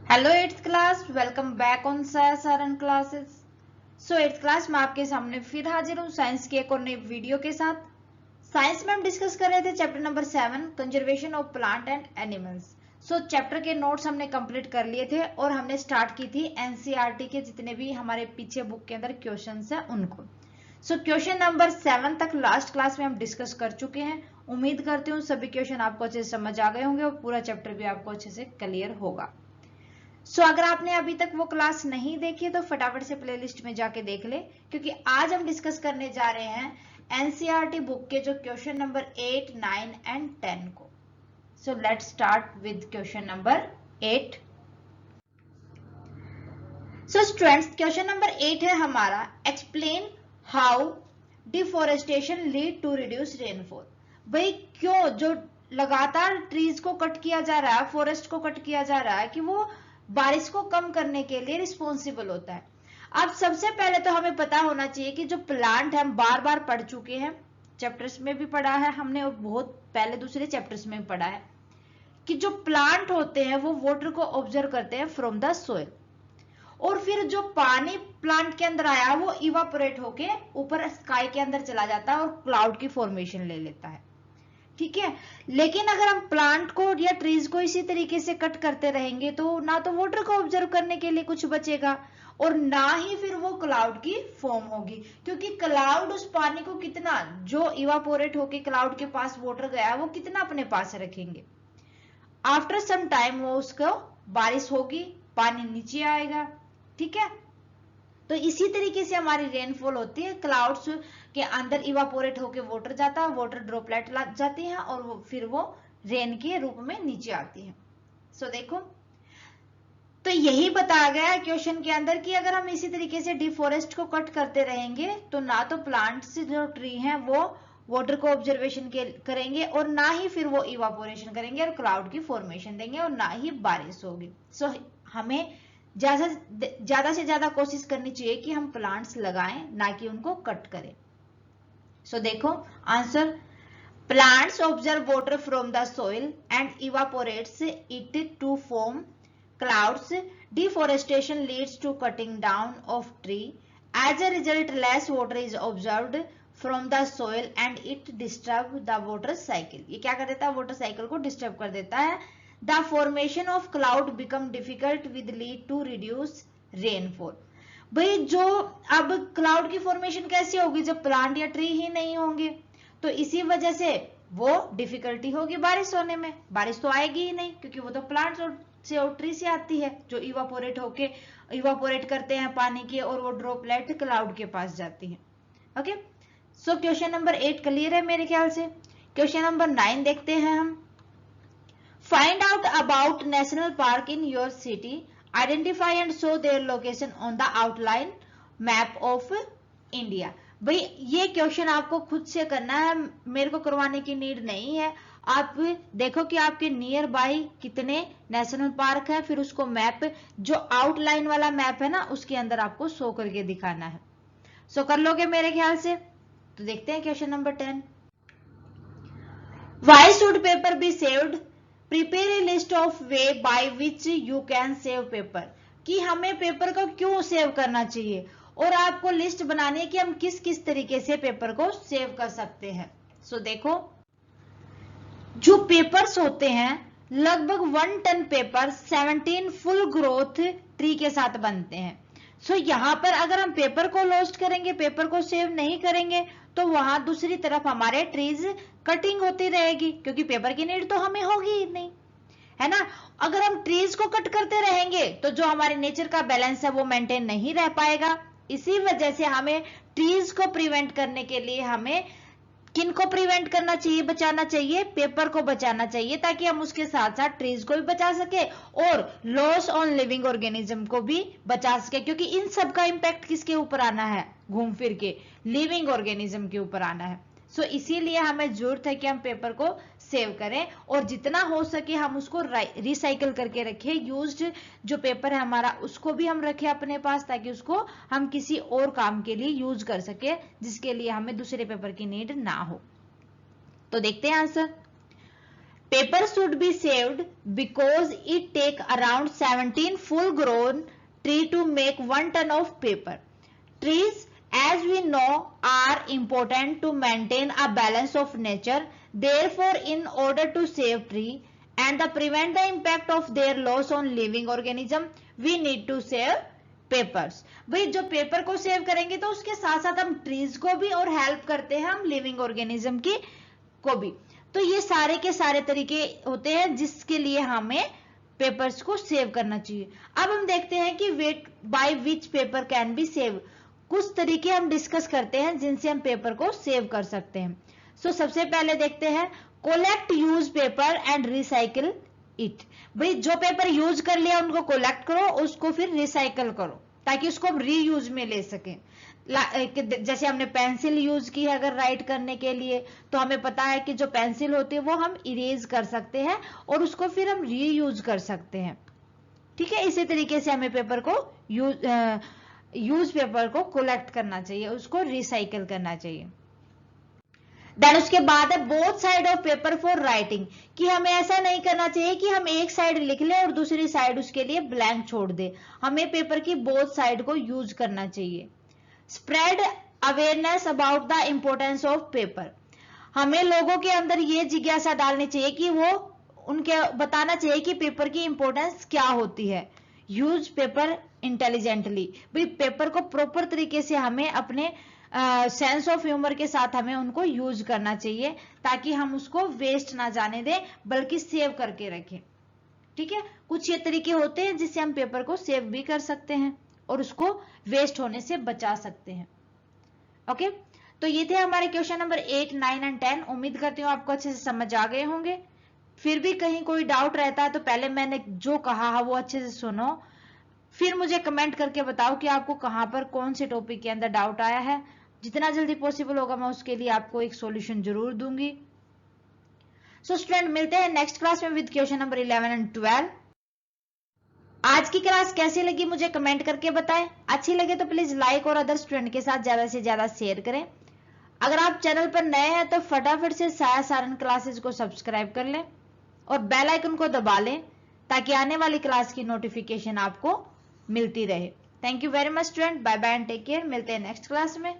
Hello eighth class, welcome back on Saran classes. So eighth class में आपके सामने फिर हाजिर हूँ साइंस की एक और नई वीडियो के साथ। साइंस में हम डिस्कस कर रहे थे chapter number 7 conservation of plant and animals. So chapter के नोट्स हमने कंप्लीट कर लिए थे और हमने स्टार्ट की थी एनसीईआरटी के जितने भी हमारे पीछे बुक के अंदर क्वेश्चंस हैं उनको। सो क्वेश्चन नंबर 7 तक लास्ट क्लास में हम डिस्कस कर चुके हैं। उम्मीद करती हूँ सभी क्वेश्चन आपको अच्छे से समझ आ गए होंगे और पूरा चैप्टर भी आपको अच्छे से क्लियर होगा। सो अगर आपने अभी तक वो क्लास नहीं देखी है तो फटाफट से प्लेलिस्ट में जाके देख ले, क्योंकि आज हम डिस्कस करने जा रहे हैं एनसीईआरटी बुक के जो क्वेश्चन नंबर 8, 9 एंड 10 को। So let's start with question number 8। So students, question number 8 है हमारा, explain how deforestation lead to reduce rainfall. भाई क्यों जो लगातार ट्रीज को कट किया जा रहा है, फॉरेस्ट को कट किया जा रहा है, कि वो बारिश को कम करने के लिए रिस्पॉन्सिबल होता है। अब सबसे पहले तो हमें पता होना चाहिए कि जो प्लांट हम बार बार पढ़ चुके हैं, चैप्टर्स में भी पढ़ा है हमने और बहुत पहले दूसरे चैप्टर्स में भी पढ़ा है कि जो प्लांट होते हैं वो वाटर को ऑब्जर्व करते हैं फ्रॉम द सोइल, और फिर जो पानी प्लांट के अंदर आया वो इवापोरेट होके ऊपर स्काई के अंदर चला जाता है और क्लाउड की फॉर्मेशन ले लेता है। ठीक है, लेकिन अगर हम प्लांट को या ट्रीज को इसी तरीके से कट करते रहेंगे तो ना तो वाटर को ऑब्जर्व करने के लिए कुछ बचेगा और ना ही फिर वो क्लाउड की फॉर्म होगी, क्योंकि क्लाउड उस पानी को कितना, जो इवापोरेट होके क्लाउड के पास वाटर गया वो कितना अपने पास रखेंगे। आफ्टर सम टाइम वो उसको बारिश होगी, पानी नीचे आएगा। ठीक है, तो इसी तरीके से हमारी रेनफॉल होती है, क्लाउड्स के अंदर इवापोरेट होके वाटर जाता है, वाटर ड्रॉपलेट जाती है और फिर वो रेन के रूप में नीचे आती है। सो देखो, तो यही बताया गया है क्वेश्चन के अंदर कि अगर हम इसी तरीके से डिफोरेस्ट को कट करते रहेंगे तो ना तो प्लांट्स जो ट्री हैं वो वाटर को ऑब्जर्वेशन करेंगे और ना ही फिर वो इवापोरेशन करेंगे और क्लाउड की फॉर्मेशन देंगे और ना ही बारिश होगी। सो हमें ज्यादा से ज्यादा कोशिश करनी चाहिए कि हम प्लांट्स लगाएं, ना कि उनको कट करें। सो देखो answer, plants observe water from the soil and evaporates it to form clouds. Deforestation leads to cutting down of tree. As a result, less water is observed from the soil and it disturbs the water cycle. ये क्या कर देता है, water cycle को disturb कर देता है। The formation of cloud become difficult with lead to reduce rainfall. भाई जो अब क्लाउड की फॉर्मेशन कैसे होगी जब प्लांट या ट्री ही नहीं होंगे, तो इसी वजह से वो डिफिकल्टी होगी बारिश होने में। बारिश तो आएगी ही नहीं क्योंकि वो तो प्लांट से और ट्री से आती है जो इवापोरेट करते हैं पानी के और वो ड्रॉपलेट क्लाउड के पास जाती है। Okay, so question number 8 clear है मेरे ख्याल से। क्वेश्चन नंबर 9 देखते हैं हम। Find out about national park in your city, identify and show their location on the outline map of India. भाई ये क्वेश्चन आपको खुद से करना है, मेरे को करवाने की नीड नहीं है। आप देखो कि आपके नियर बाई कितने नेशनल पार्क है, फिर उसको मैप, जो आउटलाइन वाला मैप है ना, उसके अंदर आपको शो करके दिखाना है। सो कर लोगे मेरे ख्याल से। तो देखते हैं question number 10। Why should paper be saved? Prepare a list of way by which you can save paper. कि हमें पेपर को क्यों सेव करना चाहिए और आपको लिस्ट बनानी है कि हम किस किस तरीके से पेपर को सेव कर सकते हैं। सो देखो, जो पेपर्स होते हैं लगभग 1 ton paper 17 full growth tree के साथ बनते हैं। सो यहाँ पर अगर हम पेपर को लॉस्ट करेंगे, पेपर को सेव नहीं करेंगे, तो वहां दूसरी तरफ हमारे ट्रीज कटिंग होती रहेगी, क्योंकि पेपर की नीड तो हमें होगी ही नहीं, है ना। अगर हम ट्रीज को कट करते रहेंगे तो जो हमारे नेचर का बैलेंस है वो मेंटेन नहीं रह पाएगा। इसी वजह से हमें ट्रीज को प्रिवेंट करने के लिए हमें किन को प्रिवेंट करना चाहिए, बचाना चाहिए, पेपर को बचाना चाहिए, ताकि हम उसके साथ साथ ट्रीज को भी बचा सके और लॉस ऑन लिविंग ऑर्गेनिज्म को भी बचा सके, क्योंकि इन सब का इंपैक्ट किसके ऊपर आना है, घूम फिर के लिविंग ऑर्गेनिज्म के ऊपर आना है। सो इसीलिए हमें जरूरत है कि हम पेपर को सेव करें और जितना हो सके हम उसको रिसाइकल करके रखें। यूज्ड जो पेपर है हमारा उसको भी हम रखें अपने पास, ताकि उसको हम किसी और काम के लिए यूज कर सके जिसके लिए हमें दूसरे पेपर की नीड ना हो। तो देखते हैं answer. Paper should be saved because it take around 17 full grown tree to make 1 ton of paper. Trees, as we know, are important to maintain a balance of nature. Therefore, in order to save tree and prevent the impact of their loss on living organism, we need to save papers. भाई जो paper को save करेंगे तो उसके साथ साथ हम trees को भी और हेल्प करते हैं हम लिविंग ऑर्गेनिज्म की को भी. तो ये सारे के सारे तरीके होते हैं जिसके लिए हमें पेपर्स को सेव करना चाहिए. अब हम देखते हैं कि by which paper can be save. कुछ तरीके हम डिस्कस करते हैं जिनसे हम पेपर को सेव कर सकते हैं. सो सबसे पहले देखते हैं collect use paper and recycle it. भाई जो पेपर यूज कर लिया उनको कोलेक्ट करो, उसको फिर रिसाइकल करो ताकि उसको हम रीयूज में ले सकें. जैसे हमने पेंसिल यूज की है अगर राइट करने के लिए, तो हमें पता है कि जो पेंसिल होती है वो हम इरेज कर सकते हैं और उसको फिर हम रीयूज कर सकते हैं. ठीक है, इसी तरीके से हमें पेपर को यूज पेपर को कलेक्ट करना चाहिए, उसको रिसाइकल करना चाहिए. देन उसके बाद है both side of paper for writing, कि हमें ऐसा नहीं करना चाहिए कि हम एक साइड लिख लें और दूसरी साइड उसके लिए ब्लैंक छोड़ दे. हमें पेपर की बोथ साइड को यूज करना चाहिए. Spread awareness about the importance of paper. हमें लोगों के अंदर ये जिज्ञासा डालनी चाहिए कि वो उनके बताना चाहिए कि पेपर की इंपॉर्टेंस क्या होती है. Use paper intelligently. भाई पेपर को प्रॉपर तरीके से हमें अपने सेंस ऑफ ह्यूमर के साथ हमें उनको यूज करना चाहिए ताकि हम उसको वेस्ट ना जाने दें बल्कि सेव करके रखें. ठीक है, कुछ ये तरीके होते हैं जिससे हम पेपर को सेव भी कर सकते हैं और उसको वेस्ट होने से बचा सकते हैं. ओके, तो ये थे हमारे क्वेश्चन नंबर 8, 9 एंड 10. उम्मीद करती हूँ आपको अच्छे से समझ आ गए होंगे. फिर भी कहीं कोई डाउट रहता है तो पहले मैंने जो कहा है वो अच्छे से सुनो, फिर मुझे कमेंट करके बताओ कि आपको कहां पर कौन से टॉपिक के अंदर डाउट आया है. जितना जल्दी पॉसिबल होगा मैं उसके लिए आपको एक सॉल्यूशन जरूर दूंगी. सो स्टूडेंट, मिलते हैं नेक्स्ट क्लास में विद क्वेश्चन नंबर 11 एंड 12. आज की क्लास कैसी लगी मुझे कमेंट करके बताएं. अच्छी लगे तो प्लीज लाइक और अदर स्टूडेंट के साथ ज्यादा से ज्यादा शेयर करें. अगर आप चैनल पर नए हैं तो फटाफट से साया सारन क्लासेस को सब्सक्राइब कर लें और बेल आइकन को दबा लें ताकि आने वाली क्लास की नोटिफिकेशन आपको मिलती रहे. Thank you very much student. Bye bye and take care. मिलते हैं नेक्स्ट क्लास में.